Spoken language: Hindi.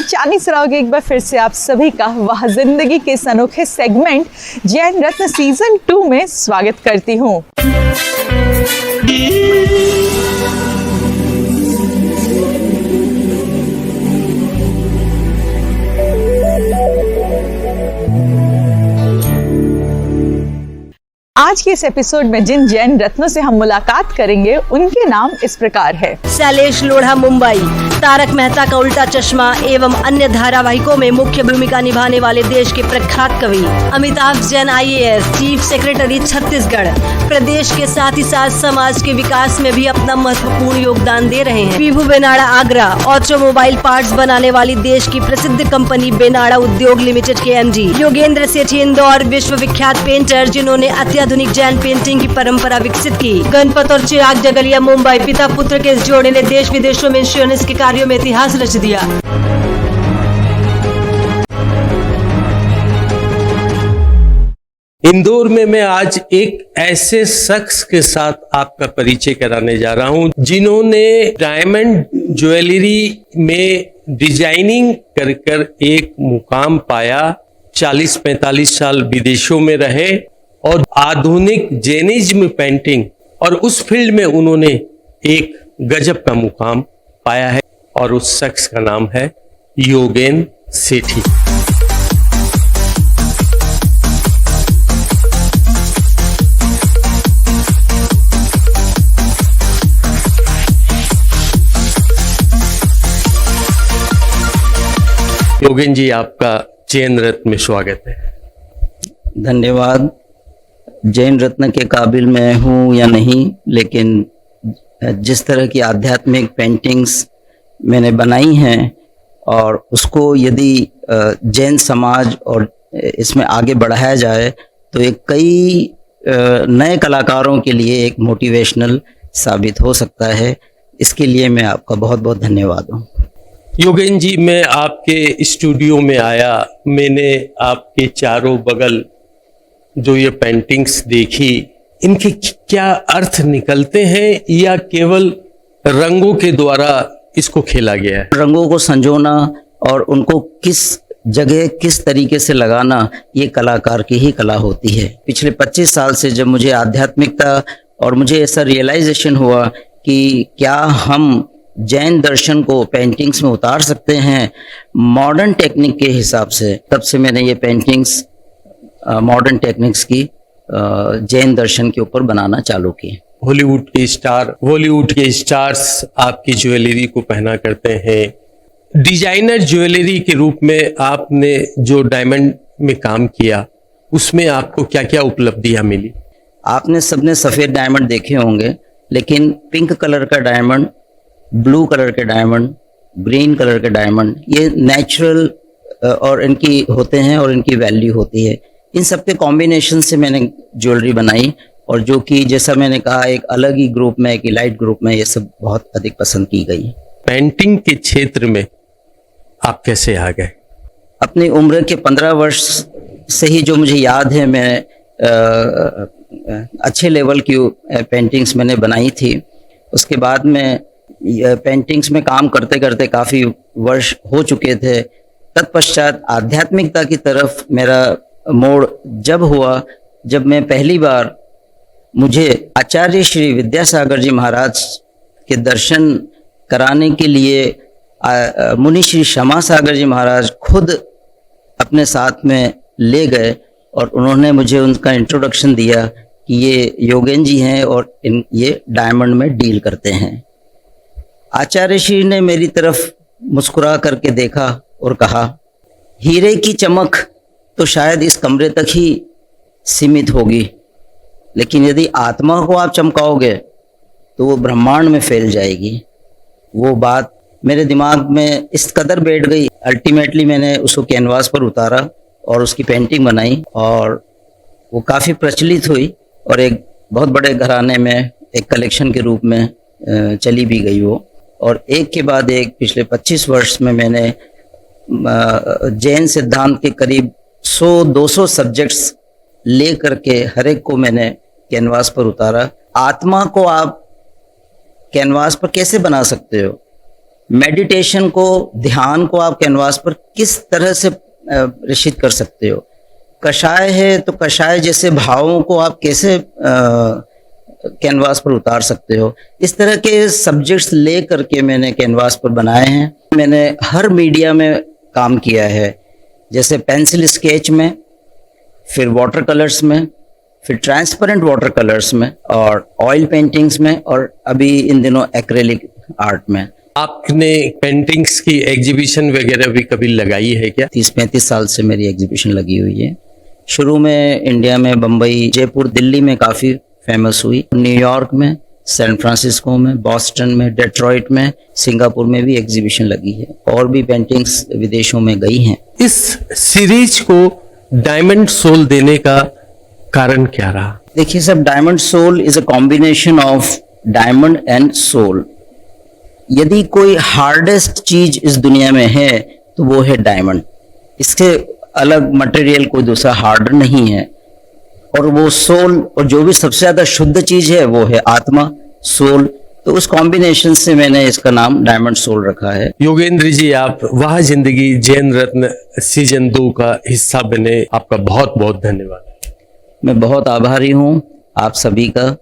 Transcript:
चांदनी सराओगे एक बार फिर से आप सभी का वह जिंदगी के इस अनोखे सेगमेंट जैन रत्न सीजन 2 में स्वागत करती हूँ। आज के इस एपिसोड में जिन जैन रत्नों से हम मुलाकात करेंगे उनके नाम इस प्रकार है। शैलेश लोढ़ा मुंबई, तारक मेहता का उल्टा चश्मा एवं अन्य धारावाहिकों में मुख्य भूमिका निभाने वाले देश के प्रख्यात कवि। Amitabh Jain IAS, chief secretary Chhattisgarh, प्रदेश के साथ ही साथ समाज के विकास में भी अपना महत्वपूर्ण योगदान दे रहे हैं। विभू बेनाड़ा आगरा, ऑटोमोबाइल पार्ट्स बनाने वाली देश की प्रसिद्ध कंपनी बेनाड़ा उद्योग लिमिटेड के MD। योगेंद्र सेठी इंदौर, विश्व विख्यात पेंटर जिन्होंने आधुनिक जैन पेंटिंग की परंपरा विकसित की। गणपत और चिराग जगलिया मुंबई, पिता पुत्र के इस जोड़े ने देश विदेशों में इंश्योरेंस के कार्यों में इतिहास रच दिया। इंदौर में मैं आज एक ऐसे शख्स के साथ आपका परिचय कराने जा रहा हूं जिन्होंने डायमंड ज्वेलरी में डिजाइनिंग कर कर एक मुकाम पाया। 40-45 साल विदेशों में रहे और आधुनिक जैनिज्म पेंटिंग और उस फील्ड में उन्होंने एक गजब का मुकाम पाया है और उस शख्स का नाम है योगेंद्र सेठी। योगेंद्र जी, आपका जैन रत्न में स्वागत है। धन्यवाद। जैन रत्न के काबिल मैं हूँ या नहीं, लेकिन जिस तरह की आध्यात्मिक पेंटिंग्स मैंने बनाई हैं और उसको यदि जैन समाज और इसमें आगे बढ़ाया जाए तो एक कई नए कलाकारों के लिए एक मोटिवेशनल साबित हो सकता है। इसके लिए मैं आपका बहुत बहुत धन्यवाद हूँ। योगेंद्र जी, मैं आपके स्टूडियो में आया, मैंने आपके चारों बगल जो ये पेंटिंग्स देखी, इनके क्या अर्थ निकलते हैं या केवल रंगों के द्वारा इसको खेला गया है? रंगों को संजोना और उनको किस जगह किस तरीके से लगाना, ये कलाकार की ही कला होती है। पिछले 25 साल से जब मुझे आध्यात्मिकता और मुझे ऐसा रियलाइजेशन हुआ कि क्या हम जैन दर्शन को पेंटिंग्स में उतार सकते हैं मॉडर्न टेक्निक के हिसाब से, तब से मैंने ये पेंटिंग्स मॉडर्न टेक्निक्स की जैन दर्शन के ऊपर बनाना चालू की। बॉलीवुड के स्टार्स आपकी ज्वेलरी को पहना करते हैं। डिजाइनर ज्वेलरी के रूप में आपने जो डायमंड में काम किया, उसमें आपको क्या क्या उपलब्धियां मिली? आपने सबने सफ़ेद डायमंड देखे होंगे, लेकिन पिंक कलर का डायमंड, ब्लू कलर के डायमंड, ग्रीन कलर के डायमंड, ये नेचुरल और इनकी होते हैं और इनकी वैल्यू होती है। इन सब के कॉम्बिनेशन से मैंने ज्वेलरी बनाई और जो कि जैसा मैंने कहा एक अलग ही ग्रुप में, एक इलाइट ग्रुप में ये सब बहुत अधिक पसंद की गई। पेंटिंग के क्षेत्र में आप कैसे आ गए? अपनी उम्र के 15 वर्ष से ही जो मुझे याद है, मैं अच्छे लेवल की पेंटिंग्स मैंने बनाई थी। उसके बाद में पेंटिंग्स में काम करते करते काफ़ी वर्ष हो चुके थे। तत्पश्चात आध्यात्मिकता की तरफ मेरा मोड़ जब हुआ, जब मैं पहली बार मुझे आचार्य श्री विद्यासागर जी महाराज के दर्शन कराने के लिए मुनि श्री क्षमा सागर जी महाराज खुद अपने साथ में ले गए और उन्होंने मुझे उनका इंट्रोडक्शन दिया कि ये योगेंद्र जी हैं और ये डायमंड में डील करते हैं। आचार्य श्री ने मेरी तरफ मुस्कुरा करके देखा और कहा, हीरे की चमक तो शायद इस कमरे तक ही सीमित होगी, लेकिन यदि आत्मा को आप चमकाओगे तो वो ब्रह्मांड में फैल जाएगी। वो बात मेरे दिमाग में इस कदर बैठ गई। अल्टीमेटली मैंने उसको कैनवास पर उतारा और उसकी पेंटिंग बनाई और वो काफ़ी प्रचलित हुई और एक बहुत बड़े घराने में एक कलेक्शन के रूप में चली भी गई वो। और एक के बाद एक पिछले 25 वर्ष में मैंने जैन सिद्धांत के करीब 100-200 सब्जेक्ट्स ले करके हर एक को मैंने कैनवास पर उतारा। आत्मा को आप कैनवास पर कैसे बना सकते हो? मेडिटेशन को, ध्यान को आप कैनवास पर किस तरह से प्रेषित कर सकते हो। कषाय है तो कषाय जैसे भावों को आप कैसे कैनवास पर उतार सकते हो। इस तरह के सब्जेक्ट्स ले करके मैंने कैनवास पर बनाए हैं। मैंने हर मीडिया में काम किया है, जैसे पेंसिल स्केच में, फिर वाटर कलर्स में, फिर ट्रांसपेरेंट वाटर कलर्स में, और ऑयल पेंटिंग्स में, और अभी इन दिनों एक्रेलिक आर्ट में। आपने पेंटिंग्स की एग्जीबिशन वगैरह भी कभी लगाई है क्या? 30-35 साल से मेरी एग्जीबिशन लगी हुई है। शुरू में इंडिया में बम्बई, जयपुर, दिल्ली में काफ़ी फेमस हुई। न्यूयॉर्क में, सैन फ्रांसिस्को में, बॉस्टन में, डेट्रॉइट में, सिंगापुर में भी एग्जीबिशन लगी है, और भी पेंटिंग्स विदेशों में गई हैं। इस सीरीज को डायमंड सोल देने का कारण क्या रहा? देखिए सब, diamond soul is a combination of diamond and soul. यदि कोई हार्डेस्ट चीज इस दुनिया में है तो वो है डायमंड। इसके अलग मटेरियल कोई दूसरा हार्ड नहीं है। और वो सोल, और जो भी सबसे ज्यादा शुद्ध चीज है वो है आत्मा, सोल। तो उस कॉम्बिनेशन से मैंने इसका नाम डायमंड सोल रखा है। योगेंद्र जी, आप वाह जिंदगी जैन रत्न सीजन 2 का हिस्सा बने, आपका बहुत बहुत धन्यवाद। मैं बहुत आभारी हूँ आप सभी का।